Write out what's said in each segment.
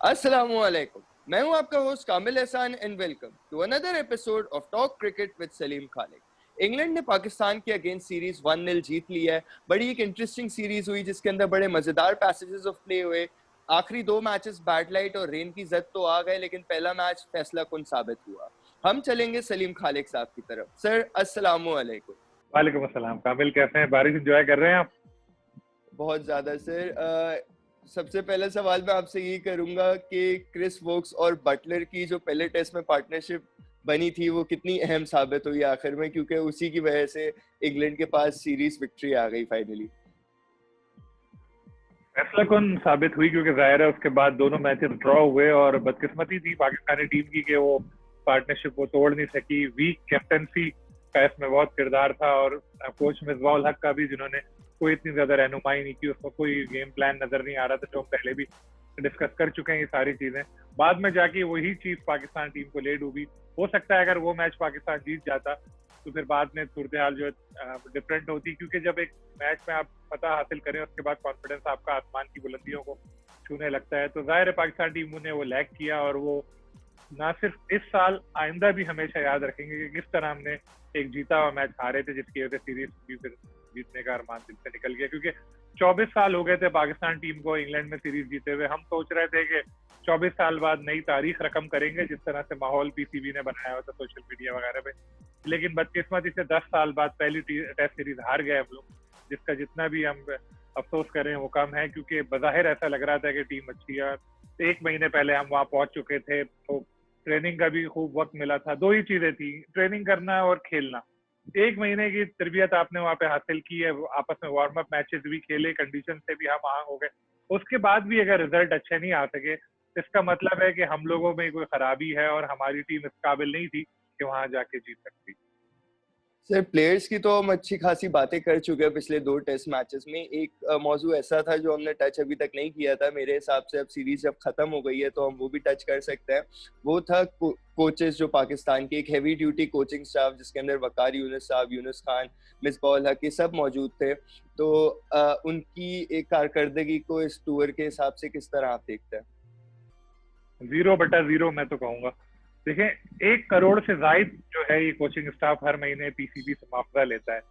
अस्सलामुअलैकुम। मैं हूं आपका host Kamil Ehsan and welcome to another episode of Talk Cricket with Saleem Khaliq. England ने पाकिस्तान के अगेंस्ट सीरीज 1-0 जीत ली है। बड़ी एक इंटरेस्टिंग सीरीज हुई जिसके अंदर बड़े मजेदार पैसेजेस ऑफ प्ले हुए। आखिरी दो मैचेस बैड लाइट और रेन की जद तो आ गए, लेकिन पहला मैच फैसला कुन साबित हुआ। हम चलेंगे सलीम खालिक साहब की तरफ। सर अस्सलामुअलैकुम। वालेकुम अस्सलाम। कामिल कैसे हैं? बारिश एंजॉय कर रहे हैं आप? बहुत ज्यादा सर। सबसे पहला सवाल मैं आपसे यही करूंगा कि क्रिस वोक्स और बटलर की जो पहले टेस्ट में पार्टनरशिप बनी थी वो कितनी अहम साबित हुई आखिर में, क्योंकि उसी की वजह से इंग्लैंड के पास सीरीज विक्ट्री आ गई फाइनली। फैसला कौन साबित हुई क्योंकि जाहिर है उसके बाद दोनों मैचेस ड्रॉ हुए और बदकिस्मती थी पाकिस्तानी टीम की कि वो पार्टनरशिप को तोड़ नहीं सकी। वीक कैप्टनसी का इसमें बहुत किरदार था और कोच मिसबाह उल हक का भी, जिन्होंने कोई इतनी ज्यादा रहनुमाई नहीं की, उसको कोई गेम प्लान नजर नहीं आ रहा था, जो हम पहले भी डिस्कस कर चुके हैं ये सारी चीजें। बाद में जाके वही चीज पाकिस्तान टीम को ले डूबी। हो सकता है अगर वो मैच पाकिस्तान जीत जाता तो फिर बाद में सूरत हाल जो डिफरेंट होती, क्योंकि जब एक मैच में आप पता हासिल करें उसके बाद कॉन्फिडेंस आपका आसमान की बुलंदियों को छूने लगता है। तो जाहिर है पाकिस्तान टीम ने वो लैग किया और वो ना सिर्फ इस साल, आइंदा भी हमेशा याद रखेंगे कि किस तरह हमने एक जीता हुआ मैच हारे थे, जिसकी वजह से सीरीज भी फिर जीतने का अरमान दिल से निकल गया। क्योंकि 24 साल हो गए थे पाकिस्तान टीम को इंग्लैंड में सीरीज जीते हुए। हम सोच रहे थे कि 24 साल बाद नई तारीख रकम करेंगे, जिस तरह से माहौल पीसीबी ने बनाया हुआ था सोशल मीडिया वगैरह पे। लेकिन बदकिस्मती से 10 साल बाद पहली टेस्ट सीरीज हार गए हम लोग, जिसका जितना भी हम अफसोस करें वो कम है, क्योंकि बज़ाहिर ऐसा लग रहा था कि टीम अच्छी है। 1 महीने पहले हम वहां पहुंच चुके थे, तो ट्रेनिंग का भी खूब वक्त मिला था। दो ही चीजें थी, ट्रेनिंग करना और खेलना। 1 महीने की तरबियत आपने वहां पे हासिल की है, आपस में वार्म अप मैचेस भी खेले, कंडीशन से भी हम आहंग हो गए। उसके बाद भी अगर रिजल्ट अच्छे नहीं आ सके, इसका मतलब है कि हम लोगों में कोई खराबी है और हमारी टीम इस काबिल नहीं थी कि वहां जाके जीत सकती। सर प्लेयर्स की तो हम अच्छी खासी बातें कर चुके हैं पिछले दो टेस्ट मैचेस में। एक मौजू ऐसा था जो हमने टच अभी तक नहीं किया था, मेरे हिसाब से अब सीरीज जब खत्म हो गई है तो हम वो भी टच कर सकते हैं। वो था कोचेस जो पाकिस्तान की एक हैवी ड्यूटी कोचिंग स्टाफ, जिसके अंदर वकार यूनुस साहब, यूनुस खान, मिसबाह उल हक, ये सब मौजूद थे। तो उनकी एक कारकर्दगी को इस टूर के हिसाब से किस तरह आप देखते हैं? 0/0 मैं तो कहूंगा। देखें, 1 करोड़ से जायद जो है ये कोचिंग स्टाफ हर महीने पीसीबी से मुआवजा लेता है।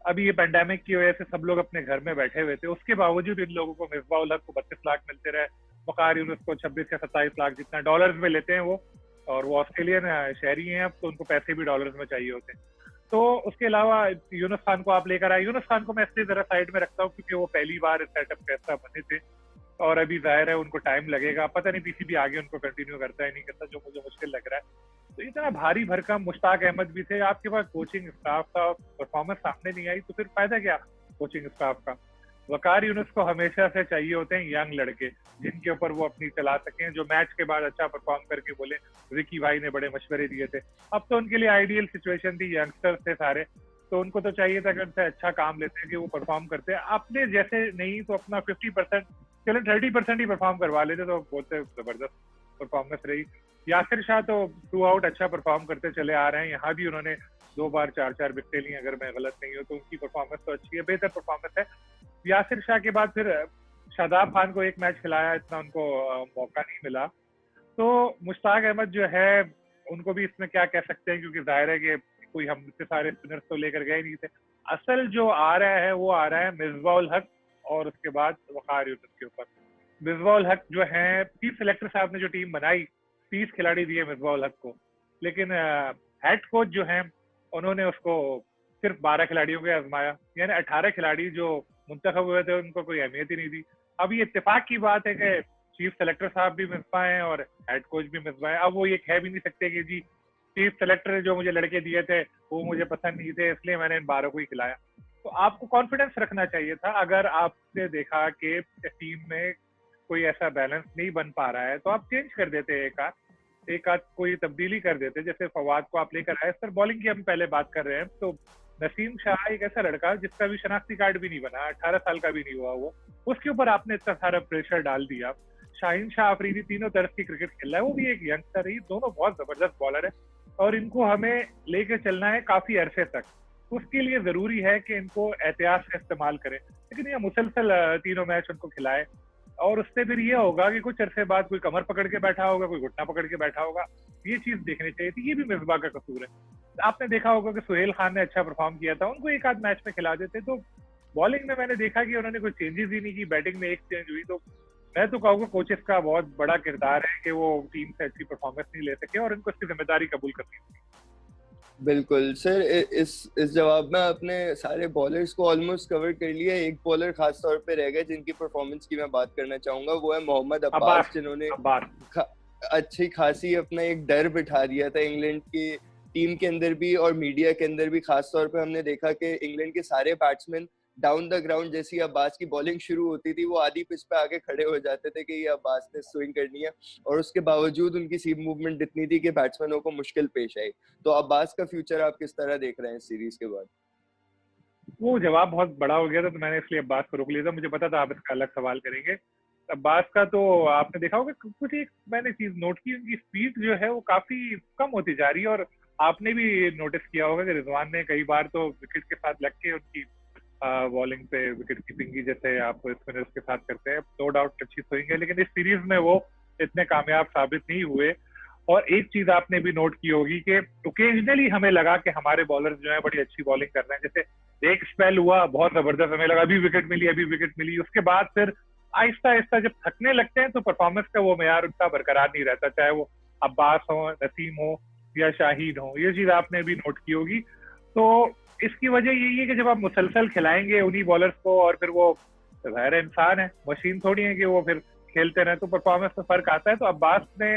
अभी ये पेंडेमिक की वजह से सब लोग अपने घर में बैठे हुए थे, उसके बावजूद इन लोगों को, मिसबाह उल हक को 32 लाख मिलते रहे, वकार यूनुस को 26 या 27 लाख, जितना डॉलर्स में लेते हैं वो। और वो ऑस्ट्रेलियन शहरी हैं अब, तो उनको पैसे भी डॉलर्स में चाहिए होते हैं। तो उसके अलावा यूनुस खान को आप लेकर आए। यूनुस खान को मैं इसलिए जरा साइड में रखता हूँ क्योंकि वो पहली बार इस सेटअप के हिस्सा बने थे और अभी जाहिर है उनको टाइम लगेगा। पता नहीं पीसीबी आगे उनको कंटिन्यू करता है नहीं करता, जो मुझे मुश्किल लग रहा है। तो इतना भारी भरकम मुश्ताक अहमद भी थे, आपके पास कोचिंग स्टाफ था, परफॉर्मेंस सामने नहीं आई तो फिर फायदा क्या कोचिंग स्टाफ का। वकार यूनुस को हमेशा से चाहिए होते हैं यंग लड़के, जिनके ऊपर वो अपनी चला सकें, जो मैच के बाद अच्छा परफॉर्म करके बोले। विकी भाई ने बड़े मशवरे दिए थे। अब तो उनके लिए आइडियल सिचुएशन थी, यंगस्टर्स थे सारे, तो उनको तो चाहिए था कि उनसे अच्छा काम लेते हैं कि वो परफॉर्म करते हैं। अपने जैसे नहीं तो अपना 50%, चलो 30% ही परफॉर्म करवा लेते तो बोलते जबरदस्त परफॉर्मेंस रही। यासिर शाह तो थ्रू आउट अच्छा परफॉर्म करते चले आ रहे हैं, यहाँ भी उन्होंने 2 बार 4 विकेटें ली, अगर मैं गलत नहीं हूँ, तो उनकी परफॉर्मेंस तो अच्छी है, बेहतर परफॉर्मेंस है। यासिर शाह के बाद फिर शादाब खान को एक मैच खिलाया, इतना उनको मौका नहीं मिला। तो मुश्ताक अहमद जो है उनको भी इसमें क्या कह सकते हैं, क्योंकि जाहिर है कि कोई हम इतने सारे स्पिनर्स तो लेकर गए नहीं थे। असल जो आ रहा है वो आ रहा है मिसबाह उल हक और उसके बाद वकार यूनुस के ऊपर। मिसबाह उल हक जो है, चीफ सेलेक्टर साहब ने जो टीम बनाई, 30 खिलाड़ी दिए मिसबाह उल हक को, लेकिन हेड कोच जो है उन्होंने उसको सिर्फ 12 खिलाड़ियों को आजमाया, यानी 18 खिलाड़ी जो मुंतखब हुए थे उनको कोई अहमियत ही नहीं दी। अब ये इत्तेफाक की बात है कि चीफ सेलेक्टर साहब भी मिसबाह हैं और हेड कोच भी मिसबाह है। अब वो ये कह भी नहीं सकते कि जी चीफ सेलेक्टर ने जो मुझे लड़के दिए थे वो मुझे पसंद नहीं थे इसलिए मैंने इन 12 को ही खिलाया। तो आपको कॉन्फिडेंस रखना चाहिए था। अगर आपने देखा कि टीम में कोई ऐसा बैलेंस नहीं बन पा रहा है तो आप चेंज कर देते, एक आध कोई तब्दीली कर देते। जैसे फवाद को आप लेकर आए, सर बॉलिंग की हम पहले बात कर रहे हैं, तो नसीम शाह एक ऐसा लड़का जिसका भी शनाख्ती कार्ड भी नहीं बना, 18 साल का भी नहीं हुआ वो, उसके ऊपर आपने इतना सारा प्रेशर डाल दिया। शाहीन शाह अफरीदी तीनों तरफ की क्रिकेट खेल रहा है, वो भी एक यंगस्टर है, दोनों बहुत जबरदस्त बॉलर है और इनको हमें लेके चलना है काफी अरसे तक। उसके लिए जरूरी है कि इनको एहतियात से इस्तेमाल करें, लेकिन ये मुसलसल तीनों मैच उनको खिलाए। और उससे फिर ये होगा कि कुछ अरसे बाद कोई कमर पकड़ के बैठा होगा, कोई घुटना पकड़ के बैठा होगा। ये चीज देखनी चाहिए थी, ये भी मिसबा का कसूर है। आपने देखा होगा कि सुहेल खान ने अच्छा परफॉर्म किया था, उनको एक आध मैच में खिला देते। तो बॉलिंग में मैंने देखा कि उन्होंने कोई चेंजेस ही नहीं की, बैटिंग में एक चेंज हुई। तो मैं तो कहूँगा कोचेस का बहुत बड़ा किरदार है कि वो टीम से अच्छी परफॉर्मेंस नहीं ले सके और इनको इसकी जिम्मेदारी कबूल करनी चाहिए। बिल्कुल सर, इस जवाब में आपने सारे बॉलर्स को ऑलमोस्ट कवर कर लिया। एक बॉलर खास तौर पे रह गए जिनकी परफॉर्मेंस की मैं बात करना चाहूंगा, वो है मोहम्मद अब्बास, अब्बास। जिन्होंने अब्बास। अच्छी खासी अपना एक डर बिठा दिया था इंग्लैंड की टीम के अंदर भी और मीडिया के अंदर भी। खास तौर पे हमने देखा कि इंग्लैंड के सारे बैट्समैन डाउन द ग्राउंड जैसी अब्बास की बॉलिंग शुरू होती थी, वो आधी पिच पे आके खड़े हो जाते थे कि ये अब्बास ने स्विंग करनी है, और उसके बावजूद उनकी सीम मूवमेंट इतनी थी कि बैट्समैनों को मुश्किल पेश आई। तो अब्बास का फ्यूचर आप किस तरह देख रहे हैं इस सीरीज के बाद? वो जवाब बहुत बड़ा हो गया था, तो मैंने इसलिए अब्बास को रोक लिया था। मुझे पता था आप इसका अलग सवाल करेंगे। अब्बास का तो आपने देखा होगा, कुछ एक मैंने चीज नोट की, उनकी स्पीड जो है वो काफी कम होती जा रही है। और आपने भी नोटिस किया होगा कि रिजवान ने कई बार तो विकेट के साथ लग के उनकी बॉलिंग पे विकेट कीपिंग की, जैसे आप स्पिनर्स के साथ करते हैं। नो डाउट अच्छी स्विंग है, लेकिन इस सीरीज में वो इतने कामयाब साबित नहीं हुए। और एक चीज आपने भी नोट की होगी कि ओकेजनली हमें लगा कि हमारे बॉलर्स जो है बड़ी अच्छी बॉलिंग कर रहे हैं। जैसे एक स्पेल हुआ बहुत जबरदस्त, हमें लगा अभी विकेट मिली, अभी विकेट मिली। उसके बाद फिर आहिस्ता आहिस्ता जब थकने लगते हैं तो परफॉर्मेंस का वो मेयार उनका बरकरार नहीं रहता, चाहे वो अब्बास हो, नसीम हो या शाहीन हो। ये चीज आपने भी नोट की होगी। तो इसकी वजह यही है कि जब आप मुसलसल खिलाएंगे उन्हीं बॉलर्स को, और फिर वो ज़ाहिर इंसान है, मशीन थोड़ी है कि वो फिर खेलते रहे, तो परफॉर्मेंस में फर्क आता है। तो अब्बास ने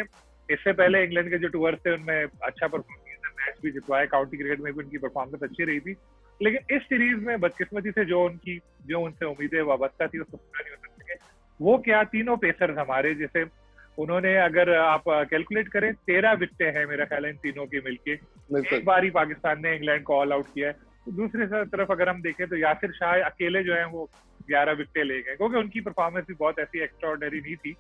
इससे पहले इंग्लैंड के जो टूर थे उनमें अच्छा परफॉर्म किया था, मैच भी जितवाए, काउंटी क्रिकेट में भी उनकी परफॉर्मेंस अच्छी रही थी। लेकिन इस सीरीज में बदकिस्मती से जो उनसे उम्मीदें वाबस्ता थी उसको पूरा नहीं हो सके। वो क्या, तीनों पेसर्स हमारे, जैसे उन्होंने, अगर आप कैलकुलेट करें, 13 विकेटें हैं मेरा ख्याल है इन तीनों की मिलके। एक बार ही पाकिस्तान ने इंग्लैंड को ऑल आउट किया है। तो दूसरी तरफ अगर हम देखें तो यासिर शाह अकेले जो है वो 11 विकेटें ले गए, क्योंकि उनकी परफॉर्मेंस भी बहुत ऐसी एक्स्ट्राऑर्डिनरी नहीं थी,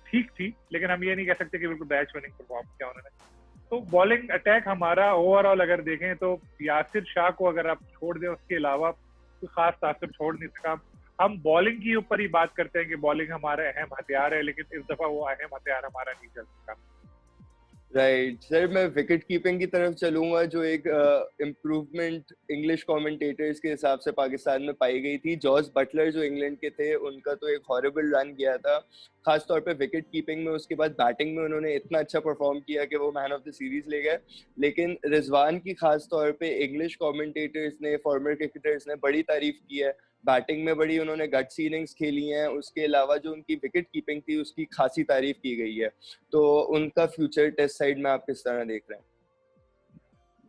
ठीक थी, लेकिन हम ये नहीं कह सकते कि बिल्कुल मैच विनिंग परफॉर्म किया उन्होंने। तो बॉलिंग अटैक हमारा ओवरऑल अगर देखें तो यासिर शाह को अगर आप छोड़ दें, उसके अलावा कोई खास तासर छोड़ नहीं सका। हम बॉलिंग की ऊपर ही बात करते हैं कि बॉलिंग हमारा अहम हथियार है, लेकिन इस दफा वो अहम हथियार हमारा नहीं चल सका। राइट सर, मैं विकेट कीपिंग की तरफ चलूंगा, जो एक इम्प्रूवमेंट इंग्लिश कमेंटेटर्स के हिसाब से पाकिस्तान में पाई गई थी। जॉस बटलर जो इंग्लैंड के थे, उनका तो एक हॉरिबल रन गया था खास तौर पे विकेट कीपिंग में। उसके बाद बैटिंग में उन्होंने इतना अच्छा परफॉर्म किया कि वो मैन ऑफ द सीरीज ले गए। लेकिन रिजवान की खास तौर पे इंग्लिश कमेंटेटर्स ने, फॉर्मर क्रिकेटर्स ने बड़ी तारीफ की है। बैटिंग में बड़ी उन्होंने गट्स इनिंग्स खेली हैं, उसके अलावा जो उनकी विकेट कीपिंग थी उसकी खासी तारीफ की गई है। तो उनका फ्यूचर टेस्ट साइड में आप किस तरह देख रहे हैं?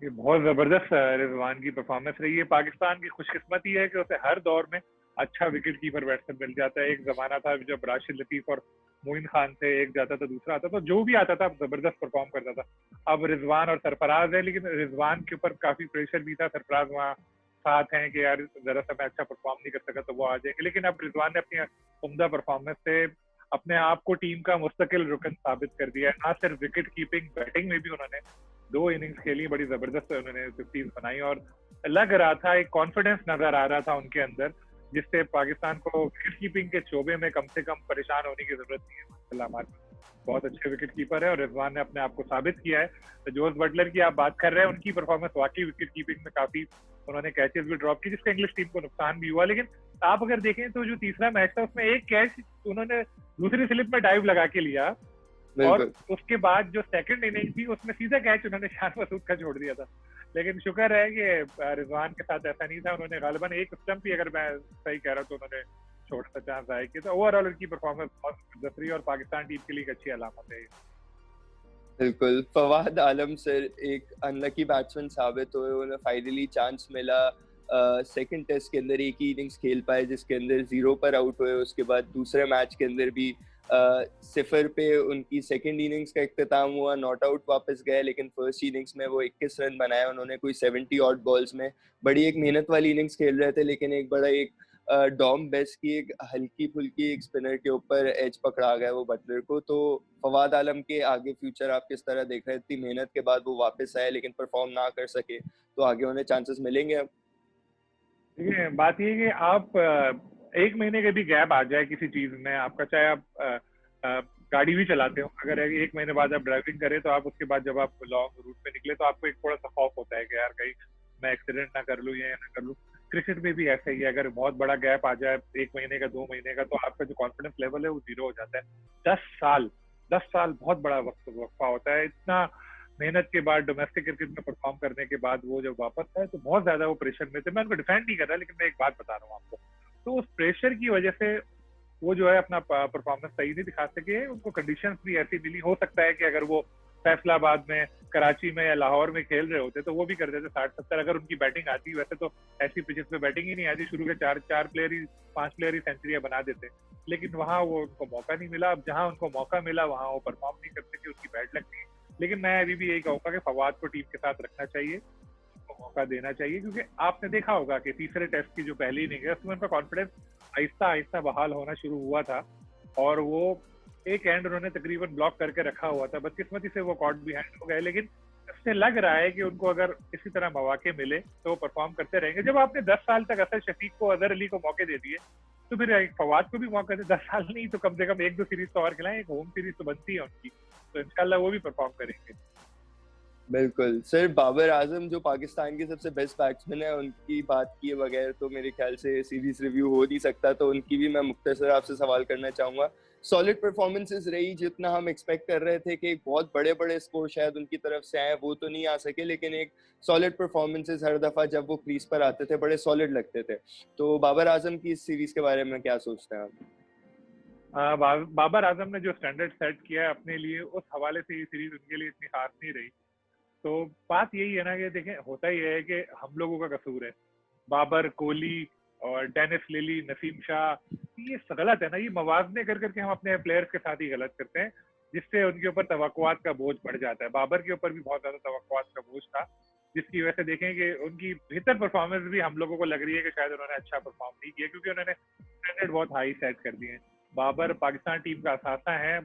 ये बहुत जबरदस्त रिजवान की परफॉर्मेंस रही है। पाकिस्तान की खुशकिस्मती है कि उसे हर दौर में अच्छा विकेट कीपर बैट्समैन मिल जाता है। एक जमाना था जब राशिद लतीफ और मोइन खान थे, एक जाता था दूसरा आता, तो जो भी आता था जबरदस्त परफॉर्म करता था। अब रिजवान और सरफराज है, लेकिन रिजवान के ऊपर काफी प्रेशर भी था। सरफराज वहाँ साथ हैं कि यार जरा सा मैं अच्छा परफॉर्म नहीं कर सका तो वो आ जाएंगे, लेकिन अब रिजवान ने अपनी उम्दा परफॉर्मेंस से अपने आप को टीम का मुस्तकिल रुकन साबित कर दिया है। ना सिर्फ विकेट कीपिंग, बैटिंग में भी उन्होंने 2 इनिंग्स खेली, बड़ी जबरदस्त उन्होंने 50 बनाई, और लग रहा था, एक कॉन्फिडेंस नजर आ रहा था उनके अंदर, जिससे पाकिस्तान को विकेट कीपिंग के शोबे में कम से कम परेशान होने की जरूरत नहीं है। माशाल्लाह हमारे बहुत अच्छे विकेट कीपर है और रिजवान ने अपने आप को साबित किया है। तो जोस बटलर की आप बात कर रहे हैं, उनकी परफॉर्मेंस वाकई विकेट कीपिंग में काफी, उन्होंने कैचेस भी ड्रॉप की जिससे इंग्लिश टीम को नुकसान भी हुआ। लेकिन आप अगर देखें तो जो तीसरा मैच था उसमें एक कैच उन्होंने दूसरी स्लिप में डाइव लगा के लिया, और उसके बाद जो सेकंड इनिंग थी उसमें सीधा कैच उन्होंने शान मसूद का छोड़ दिया था। लेकिन शुक्र है कि रिजवान के साथ ऐसा नहीं था, उन्होंने गालिबन एक स्टंप ही, अगर मैं सही कह रहा हूँ, तो उन्होंने छोटा सा चांस आया कि, तो ओवरऑल उनकी परफॉर्मेंस बहुत जबरदस्त रही और पाकिस्तान टीम के लिए एक अच्छी अलामत है। बिल्कुल, फवाद आलम सर एक अनलकी बैट्समैन साबित हुए, उन्हें फाइनली चांस मिला। सेकंड टेस्ट के अंदर एक ही इनिंग्स खेल पाए जिसके अंदर 0 पर आउट हुए। उसके बाद दूसरे मैच के अंदर भी 0 पे उनकी सेकंड इनिंग्स का इख्तिताम हुआ, नॉट आउट वापस गए, लेकिन फर्स्ट इनिंग्स में वो 21 रन बनाए उन्होंने, कोई 70 ऑड बॉल्स में। बड़ी एक मेहनत वाली इनिंग्स खेल रहे थे, लेकिन एक बड़ा एक डॉम बेस्ट की एक हल्की फुल्की एक स्पिनर के ऊपर एज पकड़ा गया वो बटलर को। तो फवाद आलम के आगे फ्यूचर आप किस तरह देख रहे हैं? इतनी मेहनत के बाद वो वापस आए लेकिन परफॉर्म ना कर सके, तो आगे उन्हें चांसेस मिलेंगे अब? देखिए, बात ये है कि आप एक महीने के भी गैप आ जाए किसी चीज में आपका, चाहे आप गाड़ी भी चलाते हो, अगर एक महीने बाद आप ड्राइविंग करें तो आप उसके बाद जब आप लॉन्ग रूट पे निकले तो आपको एक थोड़ा सा खौफ होता है कि यार कहीं मैं एक्सीडेंट ना कर लूं या ना कर लूं। क्रिकेट में भी ऐसा ही है, अगर बहुत बड़ा गैप आ जाए 1 महीने का 2 महीने का, तो आपका जो कॉन्फिडेंस लेवल है वो जीरो हो जाता है। 10 साल, 10 साल बहुत बड़ा वक्फा होता है। इतना मेहनत के बाद डोमेस्टिक क्रिकेट में परफॉर्म करने के बाद वो जब वापस आए तो बहुत ज्यादा वो प्रेशर में थे। मैं उनको डिफेंड नहीं कर रहा, लेकिन मैं एक बात बता रहा हूँ आपको, तो उस प्रेशर की वजह से वो जो है अपना परफॉर्मेंस सही नहीं दिखा सके। उनको कंडीशंस भी ऐसी मिली, हो सकता है कि अगर वो फैसलाबाद में, कराची में या लाहौर में खेल रहे होते तो वो भी कर देते 60-70, अगर उनकी बैटिंग आती। वैसे तो ऐसी पिचेस पे बैटिंग ही नहीं आती, शुरू के चार प्लेयर ही, 5 प्लेयर ही सेंचुरियां बना देते, लेकिन वहां वो उनको मौका नहीं मिला। अब जहां उनको मौका मिला वहां वो परफॉर्म नहीं कर सके, उनकी बैड लग गई। लेकिन मैं अभी भी यही कहूंगा कि फवाद को टीम के साथ रखना चाहिए, उनको मौका देना चाहिए, क्योंकि आपने देखा होगा कि तीसरे टेस्ट की जो पहली इनिंग है उसमें उनका कॉन्फिडेंस आहिस्ता आहिस्ता बहाल होना शुरू हुआ था, और वो एक एंड उन्होंने तकरीबन ब्लॉक करके रखा हुआ था। बदकिस्मती से वो कॉट बिहाइंड हो गए, लेकिन इससे लग रहा है कि उनको अगर इसी तरह मौके मिले तो परफॉर्म करते रहेंगे। जब आपने 10 साल तक असद शफीक को, अजहर अली को मौके दे दिए, तो फिर फवाद को भी मौका दे। 10 साल नहीं तो कम से कम 1-2 सीरीज तो और खिलाएं, एक होम सीरीज तो बनती है उनकी, तो इंशाल्लाह वो भी परफॉर्म करेंगे। बिल्कुल सर, बाबर आजम जो पाकिस्तान के सबसे बेस्ट बैट्समैन है, उनकी बात किए बगैर तो मेरे ख्याल से सीरीज रिव्यू हो नहीं सकता, तो उनकी भी मैं मुख्तसर आपसे सवाल करना चाहूंगा। सॉलिड परफॉर्मेंसेस रही, जितना हम एक्सपेक्ट कर रहे थे कि बहुत बड़े बड़े स्कोर शायद उनकी तरफ से आए, वो तो नहीं आ सके, लेकिन एक सॉलिड परफॉर्मेंसेस हर दफा जब वो क्रीज पर आते थे बड़े सॉलिड लगते थे। तो बाबर आजम की इस सीरीज के बारे में क्या सोचते हैं आप? बाबर आजम ने जो स्टैंडर्ड सेट किया है अपने लिए, उस हवाले से ये सीरीज उनके लिए इतनी खास नहीं रही। तो बात यही है ना कि देखें, होता ही है कि हम लोगों का कसूर है। बाबर, कोहली और डेनिस लिली, नसीम शाह, ये गलत है ना, ये मवाजने कर करके हम अपने प्लेयर्स के साथ ही गलत करते हैं, जिससे उनके ऊपर तवक्कुआत का बोझ बढ़ जाता है। बाबर के ऊपर भी बहुत ज्यादा तवक्कुआत का बोझ था, जिसकी वजह से देखें कि उनकी बेहतर परफॉर्मेंस भी हम लोगों को लग रही है कि शायद उन्होंने अच्छा परफॉर्म नहीं किया, क्योंकि उन्होंने स्टैंडर्ड बहुत हाई सेट कर दिए हैं। बाबर पाकिस्तान टीम का असासा है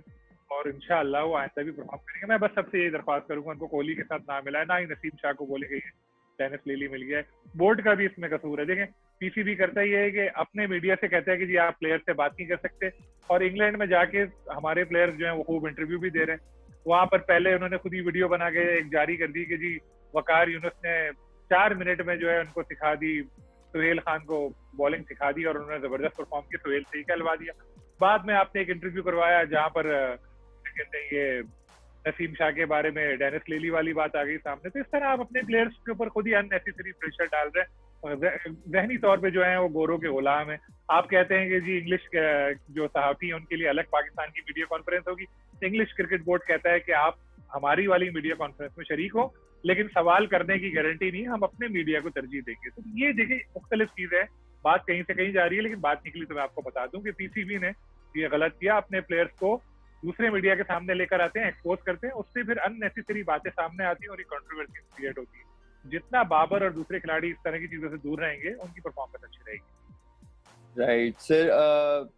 और इंशाअल्लाह वो आइंदा भी परफॉर्म करेंगे। मैं बस सबसे यही दरख्वास्त करूंगा, उनको कोहली के साथ ना मिला है, ना ही नसीम शाह को बोले गई है, डेनिस लिली मिल गया है। बोर्ड का भी इसमें कसूर है। देखें, पीसीबी करता ही है कि अपने मीडिया से कहता है कि जी आप प्लेयर से बात नहीं कर सकते, और इंग्लैंड में जाके हमारे प्लेयर्स जो है वो खूब इंटरव्यू भी दे रहे हैं। वहां पर पहले उन्होंने खुद ही वीडियो बना के एक जारी कर दी कि जी वकार यूनुस ने 4 मिनट में जो है उनको सिखा दी, सुहेल खान को बॉलिंग सिखा दी, और उन्होंने जबरदस्त परफॉर्म किया, सुहेल से ही कहलवा दिया। बाद में आपने एक इंटरव्यू करवाया जहां पर कहते हैं ये नसीम शाह के बारे में डेनिस लिली वाली बात आ गई सामने। तो इस तरह आप अपने प्लेयर्स के ऊपर खुद ही अननेसेसरी प्रेशर डाल रहे हैं, जहनी तौर पे जो है वो गोरों के गुलाम है। आप कहते हैं कि जी इंग्लिश जो सहाफी है उनके लिए अलग पाकिस्तान की मीडिया कॉन्फ्रेंस होगी, इंग्लिश क्रिकेट बोर्ड कहता है कि आप हमारी वाली मीडिया कॉन्फ्रेंस में शरीक हो, लेकिन सवाल करने की गारंटी नहीं, हम अपने मीडिया को तरजीह देंगे। तो ये देखिए मुख्तलिफ चीजें हैं, बात कहीं से कहीं जा रही है, लेकिन बात निकली तो मैं आपको बता दूं कि पीसीबी ने ये गलत किया, अपने प्लेयर्स को दूसरे मीडिया के सामने लेकर आते हैं, एक्सपोज करते हैं, उससे फिर अननेसेसरी बातें सामने आती हैं और ये कंट्रोवर्सी क्रिएट होती है। जितना बाबर और दूसरे खिलाड़ी इस तरह की चीजों से दूर रहेंगे, उनकी परफॉर्मेंस अच्छी रहेगी। राइट सर,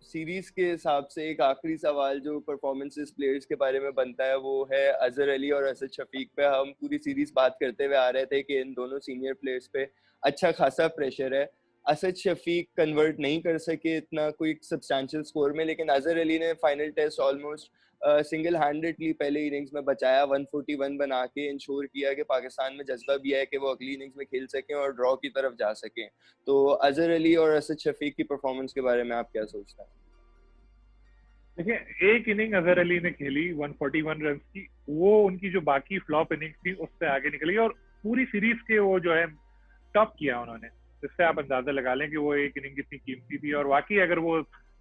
सीरीज के हिसाब से एक आखिरी सवाल जो परफॉर्मेंसेस प्लेयर्स के बारे में बनता है वो है अजहर अली और असद शफीक पे। हम पूरी सीरीज बात करते हुए आ रहे थे कि इन दोनों सीनियर प्लेयर्स पे अच्छा खासा प्रेशर है। असद शफीक कन्वर्ट नहीं कर सके इतना कोई सब्सटैंशियल स्कोर में, लेकिन अजहर अली ने final test almost single handedly पहले इनिंग्स में बचाया, 141 बना के इंश्योर किया कि पाकिस्तान में जज्बा भी है कि वो अगली इनिंग्स में खेल सकें और ड्रॉ की तरफ जा सकें। तो अजहर अली और असद शफीक की परफॉर्मेंस के बारे में आप क्या सोचते हैं? देखिए, एक इनिंग अजहर अली ने खेली 141 रन की, वो उनकी जो बाकी फ्लॉप इनिंग्स थी उससे आगे निकली, और पूरी सीरीज के वो जो है टॉप किया उन्होंने, जिससे आप अंदाजा लगा लें कि वो एक इनिंग कितनी कीमती थी। और वाकई अगर वो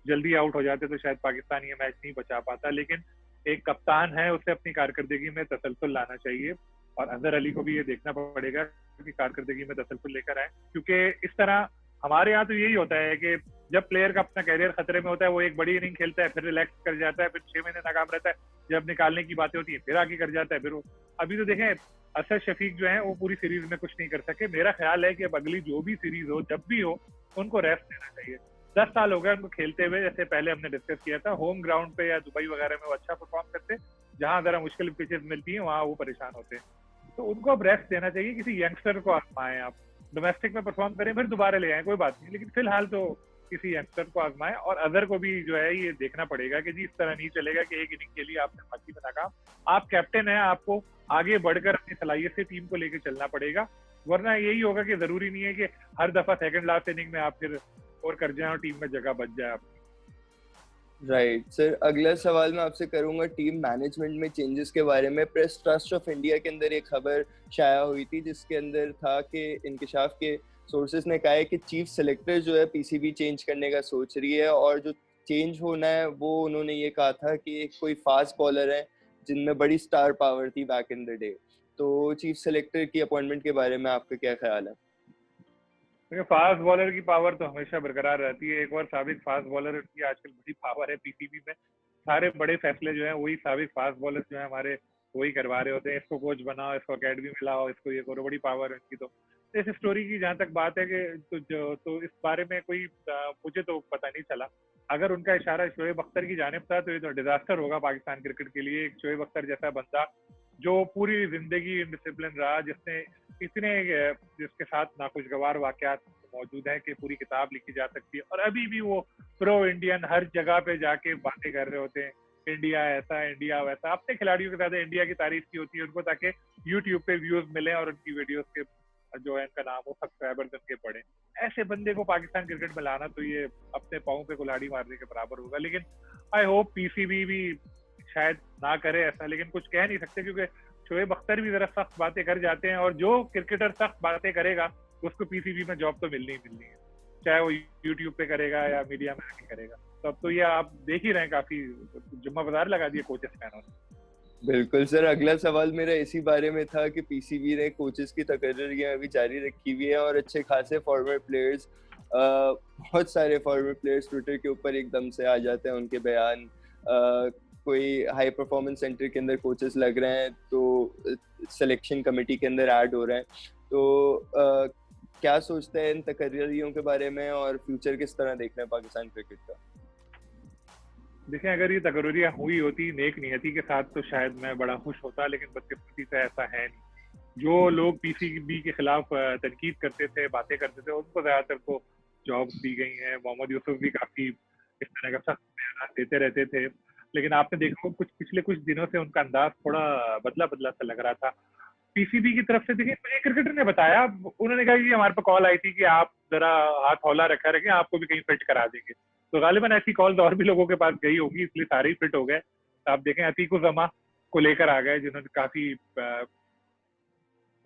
जल्दी आउट हो जाते तो शायद पाकिस्तान ये मैच नहीं बचा पाता। लेकिन एक कप्तान है, उसे अपनी कारकर्दगी में तसलसल लाना चाहिए, और अजहर अली को भी ये देखना पड़ेगा कि कारकर्दगी में तसलसल लेकर आए, क्योंकि इस तरह हमारे यहाँ तो यही होता है कि जब प्लेयर का अपना कैरियर खतरे में होता है, वो एक बड़ी इनिंग खेलता है, फिर रिलैक्स कर जाता है, फिर 6 महीने नाकाम रहता है, जब निकालने की बातें होती है फिर आगे कर जाता है। फिर अभी तो देखें, असद शफीक जो है वो पूरी सीरीज में कुछ नहीं कर सके। मेरा ख्याल है कि अब अगली जो भी सीरीज हो, जब भी हो, उनको रेस्ट देना चाहिए। 10 साल हो गए उनको खेलते हुए, जैसे पहले हमने डिस्कस किया था, होम ग्राउंड पे या दुबई वगैरह में वो अच्छा परफॉर्म करते, जहां जरा मुश्किल पिचेस मिलती हैं वहां वो परेशान होते हैं। तो उनको अब रेस्ट देना चाहिए, किसी यंगस्टर को आजमाएं, आप डोमेस्टिक में परफॉर्म करें फिर दोबारा ले आए, कोई बात नहीं, लेकिन फिलहाल तो किसी यंगस्टर को आजमाए, और अदर को भी जो है ये देखना पड़ेगा कि जी इस तरह नहीं चलेगा कि एक इनिंग के लिए आपने बाकी बना काम। आप कैप्टन है, आपको आगे बढ़कर अपनी सलाहियत से टीम को लेकर चलना पड़ेगा, वरना यही होगा कि जरूरी नहीं है कि हर दफा सेकंड लास्ट इनिंग में आप फिर स्कोर कर जाए और टीम में जगह बच जाए आपकी। राइट सर, अगला सवाल मैं आपसे करूंगा टीम मैनेजमेंट में चेंजेस के बारे में। प्रेस ट्रस्ट ऑफ इंडिया के अंदर एक खबर शाया हुई थी जिसके अंदर था कि इंकशाफ के सोर्सेज ने कहा है कि चीफ सेलेक्टर जो है पीसीबी चेंज करने का सोच रही है, और जो चेंज होना है वो उन्होंने ये कहा था कि एक कोई फास्ट बॉलर है जिनमें बड़ी स्टार पावर थी बैक इन द डे। तो चीफ सेलेक्टर की अपॉइंटमेंट के बारे में आपका क्या ख्याल है? फास्ट बॉलर की पावर तो हमेशा बरकरार रहती है। एक बार साबिक फास्ट बॉलर की आजकल बड़ी पावर है पीसीबी में। सारे बड़े फैसले जो है वही साबिक फास्ट बॉलर जो है हमारे वही करवा रहे होते हैं। इसको कोच बनाओ, इसको अकेडमी में लाओ, इसको ये करो, बड़ी पावर है इनकी। तो इस स्टोरी की जहाँ तक बात है कि तो इस बारे में कोई मुझे तो पता नहीं चला। अगर उनका इशारा शोएब अख्तर की जानिब था तो ये तो डिजास्टर होगा पाकिस्तान क्रिकेट के लिए। एक शोएब अख्तर जैसा बंदा जो पूरी जिंदगी इनडिसिप्लिन रहा, जिसके साथ नाखुशगवार वाकयात मौजूद हैं कि पूरी किताब लिखी जा सकती है, और अभी भी वो प्रो इंडियन हर जगह पे जाके बातें कर रहे होते हैं, इंडिया ऐसा, इंडिया वैसा। अपने खिलाड़ियों के साथ इंडिया की तारीफ की होती है उनको, ताकि यूट्यूब पे व्यूज मिले और उनकी वीडियोस के जो है इनका नाम हो सब्सक्राइबर्स उनके पड़े। ऐसे बंदे को पाकिस्तान क्रिकेट में लाना तो ये अपने पाँव पे कुल्हाड़ी मारने के बराबर होगा। लेकिन आई होप पीसीबी भी शायद ना करे ऐसा, लेकिन कुछ कह नहीं सकते क्योंकि शोएब अख्तर भी जरा सख्त बातें कर जाते हैं, और जो क्रिकेटर सख्त बातें करेगा उसको पीसीबी में जॉब तो मिलनी ही मिलनी है, चाहे वो यूट्यूब पे करेगा या मीडिया में आके करेगा। तो अब तो ये आप देख ही रहे हैं, काफी जुम्मा बाजार लगा दिए कोचेस फैनों ने। बिल्कुल सर, अगला सवाल मेरा इसी बारे में था कि पीसीबी ने कोचेस की तकर्रियां अभी जारी रखी हुई है, और अच्छे खासे फॉर्मर प्लेयर्स, बहुत सारे फॉर्मर प्लेयर्स ट्विटर के ऊपर एकदम से आ जाते हैं, उनके बयान, कोई हाई परफॉर्मेंस सेंटर के अंदर कोचेस लग रहे हैं तो सिलेक्शन कमेटी के अंदर ऐड हो रहे हैं। तो क्या सोचते हैं इन तकर्रियों के बारे में, और फ्यूचर किस तरह देख रहे हैं पाकिस्तान क्रिकेट का? देखें, अगर ये तकर्रियां हुई होती नेक नियति के साथ तो शायद मैं बड़ा खुश होता, लेकिन बदकिस्मती से ऐसा है नहीं। जो लोग पीसीबी के खिलाफ तनकीद करते थे, बातें करते थे, उनको ज्यादातर को जॉब्स दी गई हैं। मोहम्मद यूसुफ भी काफी इस तरह का सख्त बयान देते रहते थे, लेकिन आपने देखा पिछले कुछ दिनों से उनका अंदाज थोड़ा बदला बदला सा लग रहा था पीसीबी की तरफ से। देखिए, एक क्रिकेटर ने बताया, उन्होंने कहा कि हमारे पास कॉल आई थी कि आप जरा हाथ हौला रखा रखें, आपको भी कहीं फिट करा देंगे। तो गालिबन ऐसी कॉल और भी लोगों के पास गई होगी, इसलिए सारे ही फिट हो गए। तो आप देखें, अतीकुज़मा को लेकर आ गए, जिन्होंने काफी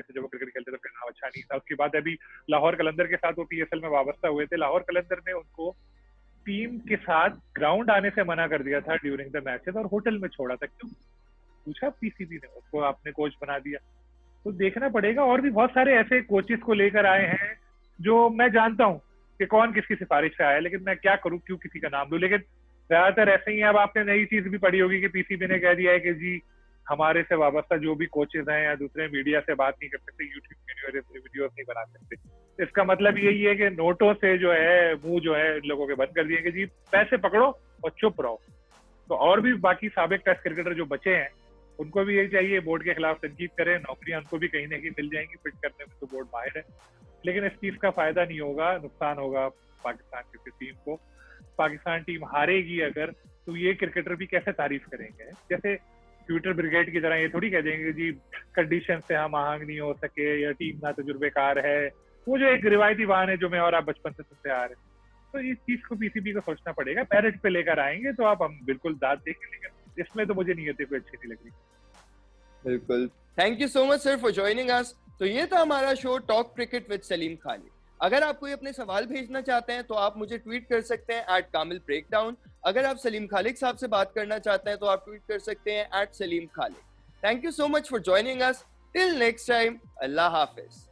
जब वो क्रिकेट खेलते थे उनका नाम अच्छा नहीं था। उसके बाद अभी लाहौर कलंदर के साथ वो पीएसएल में वाबस्ता हुए थे। लाहौर कलंदर ने उनको टीम के साथ ग्राउंड आने से मना कर दिया था ड्यूरिंग द मैचेस, और होटल में छोड़ा था। क्यों पूछा? पीसीबी ने उसको आपने कोच बना दिया। तो देखना पड़ेगा। और भी बहुत सारे ऐसे कोचेस को लेकर आए हैं जो मैं जानता हूँ कि कौन किसकी सिफारिश से आया, लेकिन मैं क्या करूँ, क्यों किसी का नाम लूं। लेकिन ज्यादातर ऐसे ही। अब आपने नई चीज भी पढ़ी होगी कि पीसीबी ने कह दिया है कि जी हमारे से वाबस्ता जो भी कोचेस हैं या दूसरे मीडिया से बात नहीं कर सकते, यूट्यूब वीडियोस नहीं बना सकते। इसका मतलब यही है कि नोटों से जो है मुंह जो है इन लोगों के बंद कर दिए कि जी पैसे पकड़ो और चुप रहो। तो और भी बाकी साबिक टेस्ट क्रिकेटर जो बचे हैं उनको भी यही चाहिए, बोर्ड के खिलाफ तनकीद करें, नौकरियां उनको भी कहीं ना कहीं मिल जाएंगी। फिट करने में तो बोर्ड माहिर है, लेकिन इस चीज का फायदा नहीं होगा, नुकसान होगा पाकिस्तान क्रिकेट टीम को। पाकिस्तान टीम हारेगी अगर, तो ये क्रिकेटर भी कैसे तारीफ करेंगे? जैसे ट्विटर ब्रिगेड की तरह ये थोड़ी कह देंगे जी कंडीशन से हम आहंग नहीं हो सके या टीम ना तजुर्बेकार है। वो जो एक रिवायती वाहन है जो मैं और आप बचपन से सुनते आ रहे हैं। तो इस चीज को पीसीबी को सोचना पड़ेगा। पैरेट पे लेकर आएंगे तो आप हम बिल्कुल दाद देंगे, लेकिन इसमें तो मुझे नियतें कोई अच्छी नहीं लग रही। बिल्कुल, thank you so much sir for joining us. तो ये था हमारा show Talk Cricket with Saleem Khaliq. अगर आप कोई अपने सवाल भेजना चाहते हैं तो आप मुझे ट्वीट कर सकते हैं @कामिल_ब्रेकडाउन। अगर आप सलीम खालिक साहब से बात करना चाहते हैं तो आप ट्वीट कर सकते हैं @Saleem Khaliq. Thank you so much for joining us. Till next time, अल्लाह हाफिज।